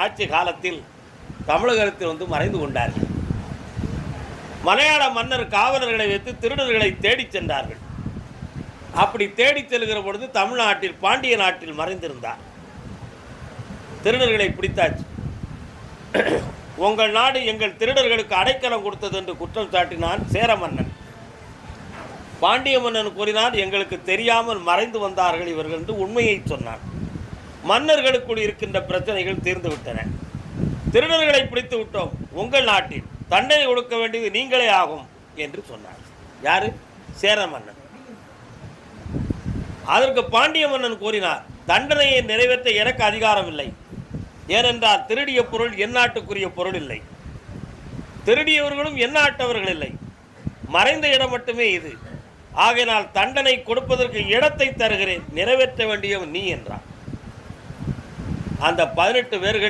ஆட்சி காலத்தில் தமிழகத்தில் வந்து மறைந்து கொண்டார்கள். மலையாள மன்னர் காவலர்களை வைத்து திருடர்களை தேடிச் சென்றார்கள். அப்படி தேடிச் செல்கிற பொழுது தமிழ்நாட்டில் பாண்டிய நாட்டில் மறைந்திருந்தார். திருடர்களை பிடித்தாச்சு. உங்கள் நாடு எங்கள் திருடர்களுக்கு அடைக்கலம் கொடுத்தது என்று குற்றம் சாட்டினான் சேர மன்னன். பாண்டிய மன்னன் கூறினார், எங்களுக்கு தெரியாமல் மறைந்து வந்தார்கள் இவர்கள் என்று உண்மையை சொன்னான். மன்னர்களுக்குள் இருக்கின்ற பிரச்சனைகள் தீர்ந்துவிட்டன. திருடர்களை பிடித்து விட்டோம், உங்கள் நாட்டில் தண்டனை கொடுக்க வேண்டியது நீங்களே ஆகும் என்று சொன்னார். யாரு? சேர மன்னன். அதற்கு பாண்டிய மன்னன் கூறினார், தண்டனையை நிறைவேற்ற எனக்கு அதிகாரம் இல்லை. ஏனென்றால் திருடிய பொருள் என் நாட்டுக்குரிய பொருள் இல்லை, திருடியவர்களும் என் நாட்டவர்கள் இல்லை, மறைந்த இடம் மட்டுமே இது. ஆகையினால் தண்டனை கொடுப்பதற்கு இடத்தை தருகிறேன், நிறைவேற்ற வேண்டியவன் நீ என்றார். அந்த 18 பேர்கள்